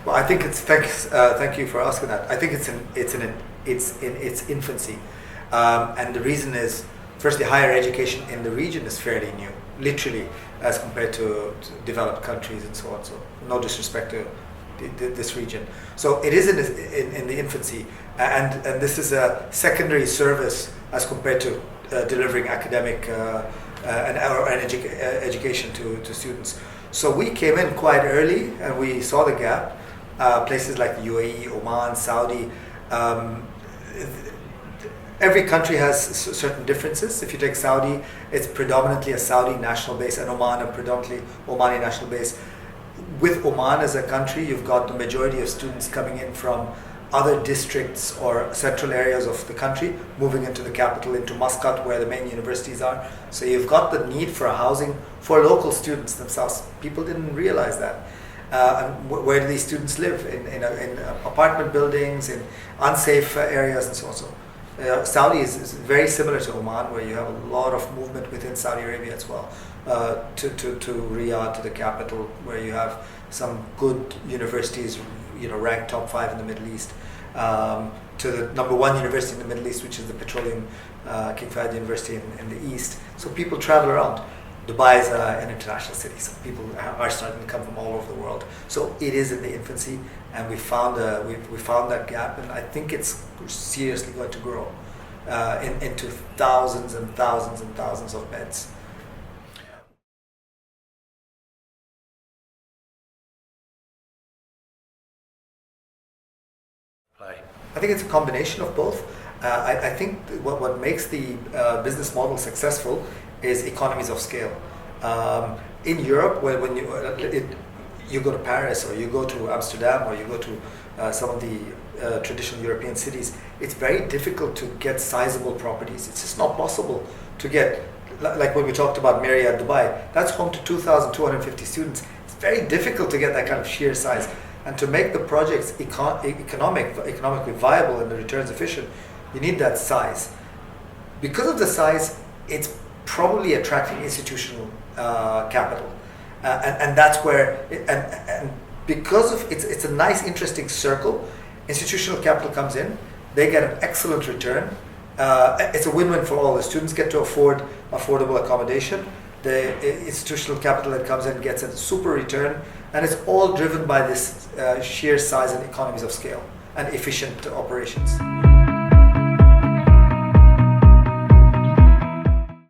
Well, I think thank you for asking that. I think it's in its infancy, and the reason is, firstly, higher education in the region is fairly new, literally, as compared to developed countries and so on. So, no disrespect to this region. So it is in the infancy, and this is a secondary service as compared to delivering academic education to students. So we came in quite early, and we saw the gap. Places like UAE, Oman, Saudi. Every country has certain differences. If you take Saudi, it's predominantly a Saudi national base, and Oman a predominantly Omani national base. With Oman as a country, you've got the majority of students coming in from other districts or central areas of the country, moving into the capital, into Muscat, where the main universities are. So you've got the need for a housing for local students themselves. People didn't realize that. And where do these students live? In apartment buildings, in unsafe areas, and so on. So Saudi is very similar to Oman, where you have a lot of movement within Saudi Arabia as well, to Riyadh, to the capital, where you have some good universities, ranked top 5 in the Middle East, to the number 1 university in the Middle East, which is the Petroleum King Fahd University in the East. So people travel around. Dubai is an international city, so people are starting to come from all over the world. So it is in the infancy, and we found that gap, and I think it's seriously going to grow into thousands and thousands and thousands of beds. I think it's a combination of both. I think what makes the business model successful is economies of scale. In Europe, when you go to Paris, or you go to Amsterdam, or you go to some of the traditional European cities, it's very difficult to get sizable properties. It's just not possible to get, like when we talked about Myriad Dubai, that's home to 2,250 students. It's very difficult to get that kind of sheer size. And to make the projects economically viable and the returns efficient, you need that size. Because of the size, it's probably attracting institutional capital, and that's where and because of it's a nice, interesting circle. Institutional capital comes in, they get an excellent return. It's a win-win for all. The students get to afford affordable accommodation. The institutional capital that comes in gets a super return, and it's all driven by this sheer size and economies of scale and efficient operations.